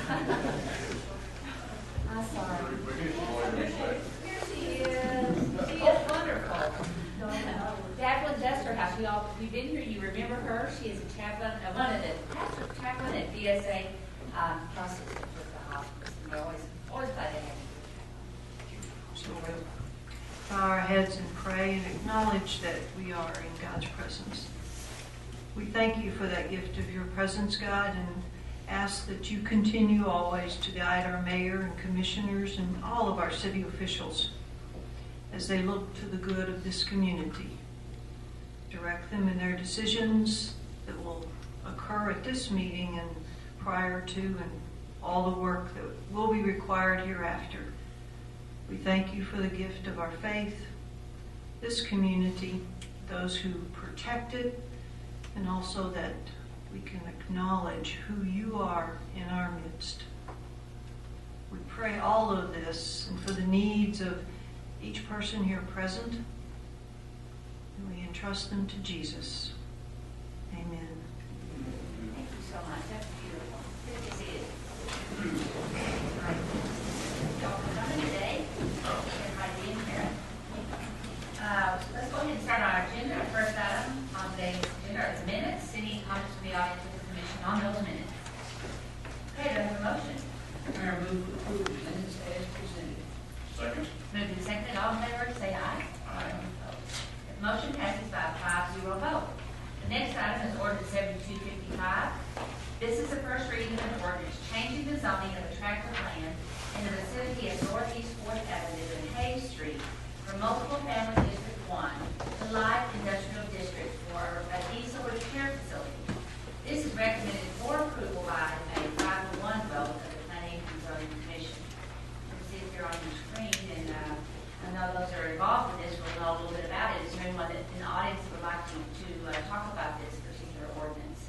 I'm sorry. Here she is. She is wonderful. Jacqueline Dusterhouse. We've been here. You remember her? She is a chaplain, one of the pastor chaplain at DSA process with the hospice. We're always glad to have you. So we'll bow our heads and pray and acknowledge that we are in God's presence. We thank you for that gift of your presence, God, and ask that you continue always to guide our mayor and commissioners and all of our city officials as they look to the good of this community. Direct them in their decisions that will occur at this meeting and prior to, and all the work that will be required hereafter. We thank you for the gift of our faith, this community, those who protect it, and also that we can acknowledge who you are in our midst. We pray all of this and for the needs of each person here present, and we entrust them to Jesus. Amen. Thank you so much. That's beautiful. Good to see you. All right. Y'all for coming today. Everybody being here. Let's go ahead and start our agenda. Our first item on today's agenda are the minutes. Any comments from the audience of the commission on those minutes? Okay, do I have a motion? Mayor, move to approve the minutes as presented. Second. Moved and seconded. All in favor, say aye. Aye. The motion passes by a 5-0 vote. The next item is ordinance 7255. This is the first reading of an ordinance changing the zoning of a tract of land in the vicinity of Northeast 4th Avenue and Hayes Street from multiple family District 1 to light industrial district for a diesel repair facility. This is recommended for approval by a 5-1 vote of the Planning and Zoning Commission. You can see it here on your screen, and I know those that are involved with this will know a little bit about it. Is there anyone in the audience that would like to talk about this particular ordinance?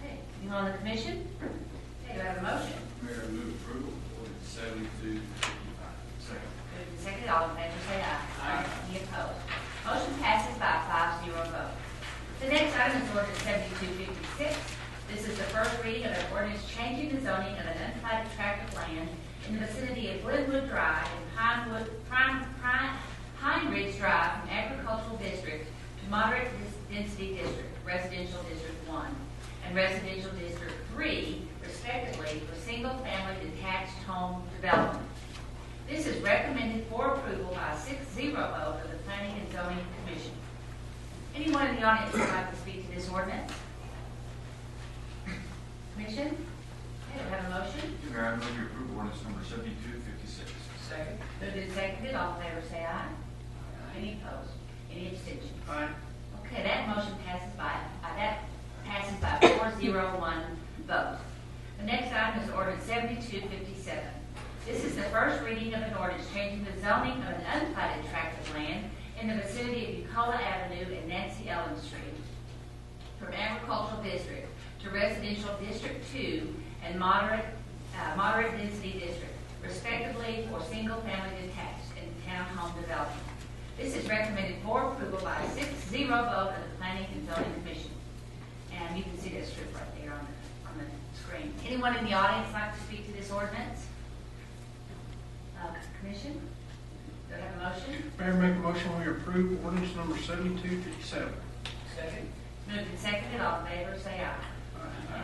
Okay, anyone on the commission? Okay, do I have a motion? Mayor, move approval of ordinance 7255. Second. Moved and seconded, all in favor say aye. Aye. Any opposed? Motion passes by a 5-0 vote. The next item is ordinance 7256. This is the first reading of an ordinance changing the zoning of an unplatted tract of land in the vicinity of Glenwood Drive and Pine Ridge Drive from agricultural district to moderate density district, residential district 1, and residential district 3, respectively, for single-family detached home development. This is recommended for approval by a 6-0 vote of the Planning and Zoning Commission. Anyone in the audience would like to speak to this ordinance? Commission? Okay, do I have a motion? Mayor, I move you approve ordinance number 7256. Second. Moved and seconded, all in favor say aye. Any opposed? Any abstentions? Aye. Okay, that motion passes by a 4-0-1 vote. The next item is ordinance 7257. This is the first reading of an ordinance changing the zoning of an unplatted tract of land in the vicinity of Bucola Avenue and Nancy Ellen Street from agricultural district to residential district 2 and moderate density district, respectively, for single-family detached and townhome development. This is recommended for approval by a 6-0 vote of the Planning and Zoning Commission. And you can see that strip right there on the screen. Anyone in the audience like to speak to this ordinance? Commission? Do I have a motion? Mayor, make a motion we approve ordinance number 7257. Second. Moved and seconded, all in favor, say aye.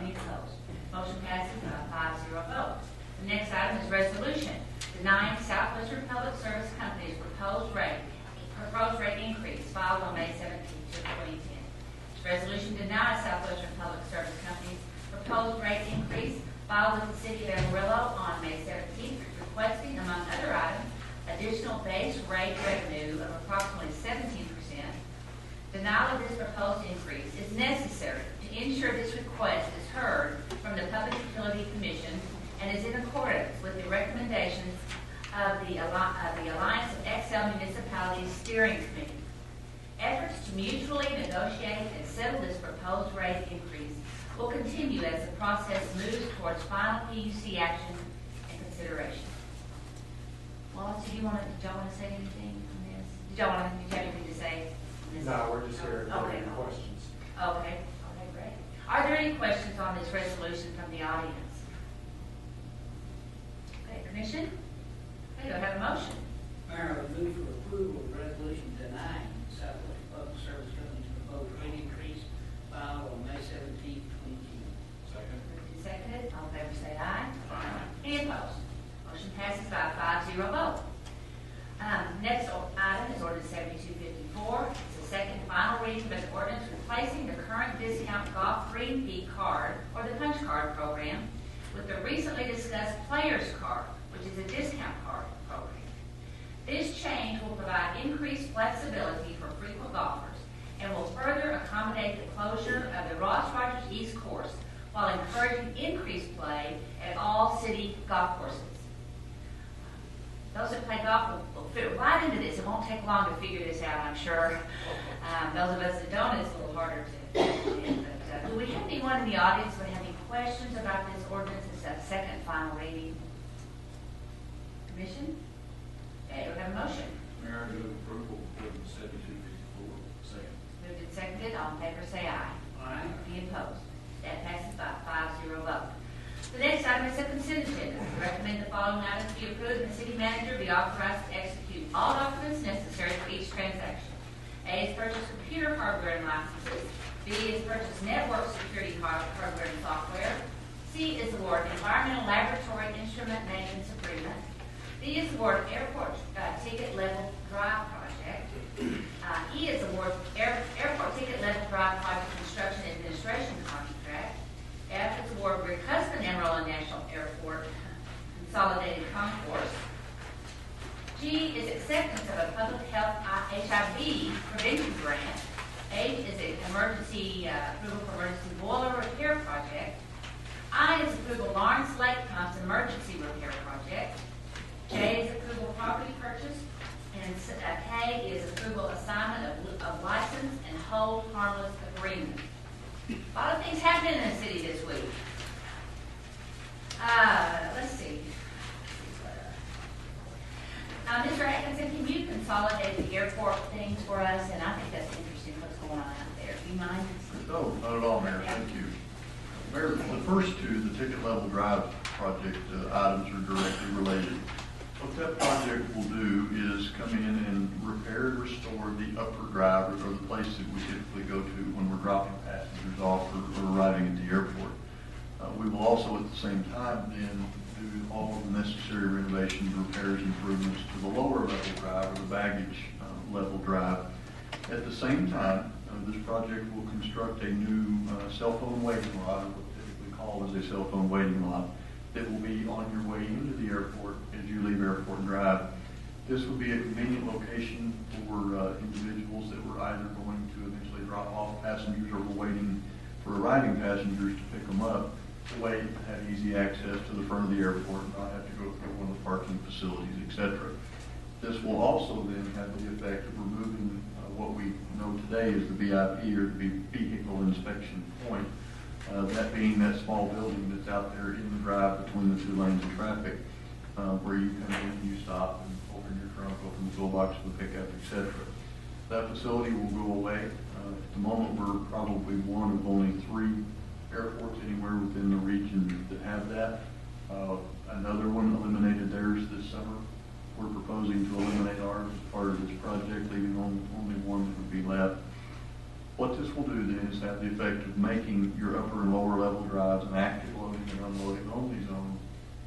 Any opposed? Motion passes by a 5-0 vote. The next item is resolution denying Southwestern Public Service Company's proposed rate increase filed on May 17, 2010. This resolution denies Southwestern Public Service Company's proposed rate increase filed with the City of Amarillo on May 17th, requesting, among other items, additional base rate revenue of approximately 17%. Denial of this proposed increase is necessary to ensure this request is heard from the Public Utility Commission and is in accordance with the recommendations of the Alliance of Excel Municipalities Steering Committee. Efforts to mutually negotiate and settle this proposed rate increase will continue as the process moves towards final PUC action and consideration. Wallace, did y'all want to say anything on this? Did you have anything to say on this? No, we're just here to Okay. answer questions. Okay, great. Are there any questions on this resolution from the audience? Okay, Commission? Okay, do I have a motion? Mayor, I move for approval of resolution denying Southwest Public Service Company's proposed rate increase filed on May 17th, 2010. Second. Moved and seconded, all in favor say aye. Any opposed? Motion passes by a 5-0 vote. Next item is ordinance 7254. It's the second and final reading of an ordinance replacing the current discount golf green fee card, or the punch card program, with the recently discussed players card, which is a discount card program. This change will provide increased flexibility for frequent golfers and will further accommodate the closure of the Ross Rogers East course while encouraging increased play at all city golf courses. Those that play golf will fit right into this. It won't take long to figure this out, I'm sure. Those of us that don't, it's a little harder to understand. But do we have anyone in the audience that have any questions about this ordinance? It's a second final reading. Commission? Okay, we have a motion. Mayor, I move approval of ordinance 7254. Second. Moved and seconded. All in favor say aye. Aye. Any opposed? That passes by a 5-0 vote. The next item is a consent agenda. We recommend the following items be approved and the city manager be authorized to execute all documents necessary for each transaction. A is purchase computer hardware and licenses. B is purchase network security hardware and software. C is award environmental laboratory instrument maintenance agreement. D is award airport ticket level drive project. E is award airport ticket level drive project construction administration contract. F is award Rick Husband Amarillo National Airport Consolidated Concourse. G is acceptance of a public health HIV prevention grant. H is an emergency approval for emergency boiler repair project. I is approval Lawrence Lake Pumps emergency repair project. J is approval of property purchase. And K is approval assignment of license and hold harmless agreement. A lot of things happening in the city this week. Let's see. Mr. Atkinson, can you consolidate the airport things for us? And I think that's interesting what's going on out there. Do you mind? No, not at all, Mayor. Thank you. Mayor, the first two, the ticket level drive project items are directly related. What that project will do is come in and repair and restore the upper drive, or the place that we typically go to when we're dropping passengers off or arriving at the airport. We will also at the same time then do all of the necessary renovations, repairs, improvements to the lower level drive or the baggage level drive. At the same time, this project will construct a new cell phone waiting lot, or what typically called as a cell phone waiting lot, that will be on your way into the airport as you leave Airport Drive. This will be a convenient location for individuals that were either going to eventually drop off passengers or were waiting for arriving passengers to pick them up, to wait, have easy access to the front of the airport, and not have to go through one of the parking facilities, etc. This will also then have the effect of removing what we know today as the VIP, or the vehicle inspection point, that being that small building that's out there in the drive between the two lanes of traffic, where you come in, you stop, and open your trunk, open the toolbox for the pickup, etc. That facility will go away. At the moment, we're probably one of only 3 airports anywhere within the region that have that. Another one eliminated theirs this summer. We're proposing to eliminate ours as part of this project, leaving only one that would be left. What this will do then is have the effect of making your upper and lower level drives an active loading and unloading only zone,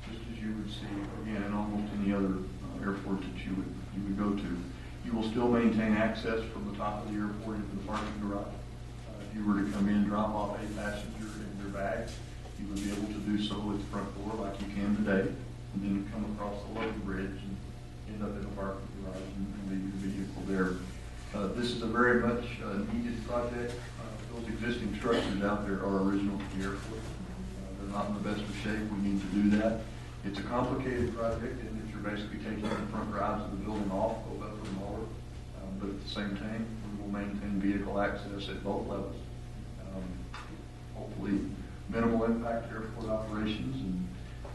just as you would see, again, in almost any other airport that you would go to. You will still maintain access from the top of the airport into the parking garage. If you were to come in, drop off a passenger in their bag, you would be able to do so at the front door like you can today, and then come across the loading bridge and end up in the parking garage and leave your vehicle there. This is a very much needed project. Those existing structures out there are original to the airport. They're not in the best of shape. We need to do that. It's a complicated project in that you're basically taking the front drives of the building off, both upper and lower. But at the same time, we will maintain vehicle access at both levels. Hopefully, minimal impact to airport operations, and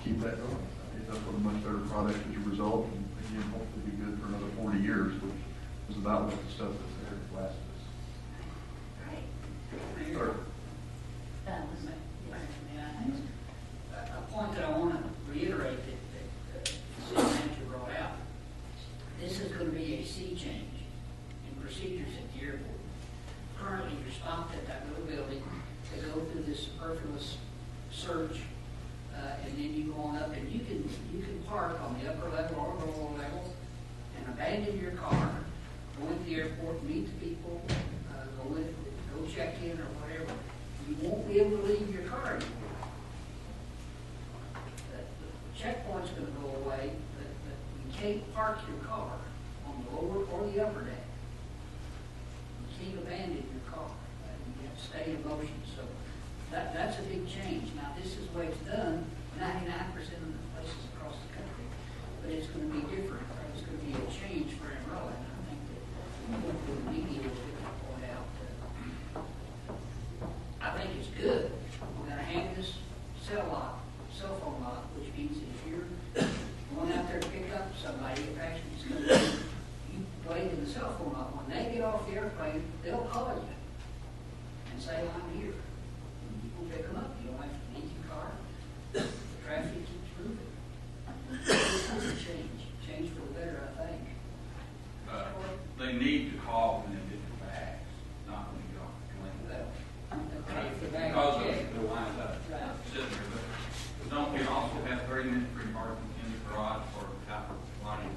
keep that going. End up with a much better product as a result, and again, hopefully be good for another 40 years, which is about what the stuff that's there lasted us. Great. Sure. search, and then you go on up, and you can park on the upper level or the lower level, and abandon your car, go into the airport, meet the people, go check in or whatever. You won't be able to leave your car anymore. The checkpoint's going to go away, but you can't park your car on the lower or the upper deck. You can't abandon your car. You have to stay in motion. So that's a big change. Now, this is the way it's done 99% of the places across the country, but it's going to be different. It's going to be a change for Amarillo, and I think that the media will pick that point out. I think it's good. We're going to hang this cell phone lock, which means that if you're going out there to pick up somebody, if actually it's going to be, you played in the cell phone lock. When they get off the airplane, they'll call you and say, I'm here. And you will pick them up. You don't have to leave your car. The traffic keeps moving. This is a change for the better, I think. They need to call when they get their bags, not when they get off the plane. Because they're lined up, sitting there. But don't we also have 30-minute free parking in the garage for capital line?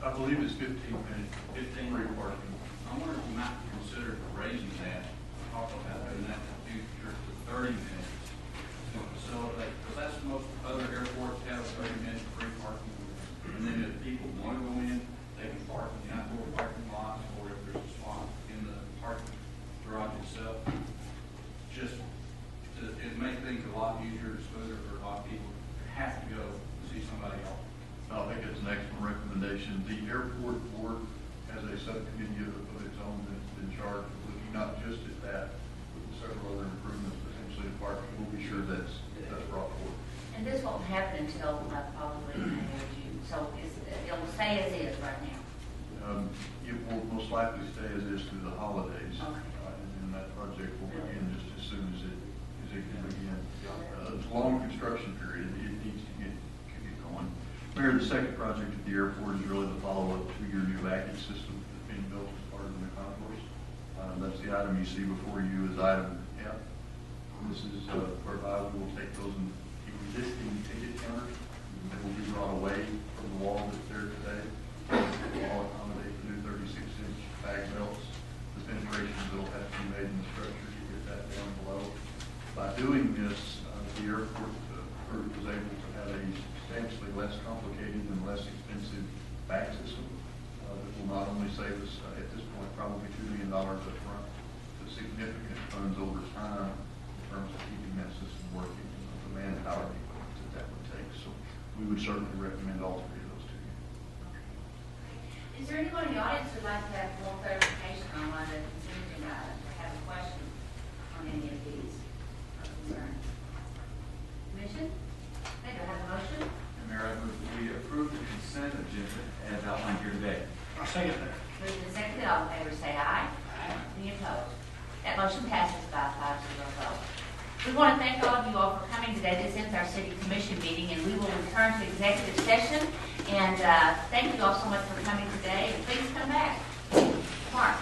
I believe it's 15 minutes. 15 free parking. I wonder if we might consider raising that, talk about doing that in the future to 30 minutes to facilitate, because that's most other airports have 30-minute free parking. And then if people want to go in, they can park in the outdoor parking lots, or if there's a spot in the parking garage itself. It makes things a lot easier, smoother for a lot of people who have to go to see somebody else. I think it's an excellent recommendation. The airport board has a subcommittee of its own that's in charge of looking not just at that, but several other improvements, potentially the parking. We'll be sure that's brought forward. And this won't happen until probably May or June, so it'll stay as is right now. It will most likely stay as is through the holidays. Okay. And then that project will begin just as soon as it can begin. It's a long construction period. It needs to get going. Mayor, the second project at the airport is really the follow-up to your new baggage system that's being built as part of the concourse. That's the item you see before you is item F. This is whereby we will take those existing ticket counters, and they will be brought away from the wall that's there today. We'll all accommodate the new 36-inch bag belts, the penetrations that will have to be made in the structure to get that down below. By doing this, the airport group was able to have a substantially less complicated and less expensive bag system that will not only save us, at this point, probably $2 million up front, but significant funds over time in terms of keeping that system working, the manpower that would take. So we would certainly recommend all three of those to you. Is there anyone in the audience who'd like to have more clarification on one of the consent agenda items or have a question on any of these or concerns? Commission? May I have a motion? Mayor, I move that we approve the consent agenda as outlined here today. I'll second that. Moved and seconded, all in favor say aye. Aye. Any opposed? That motion passes by 5-0 vote. We want to thank all of you all for coming today. This ends our city commission meeting, and we will return to executive session. And thank you all so much for coming today. And please come back. Mark.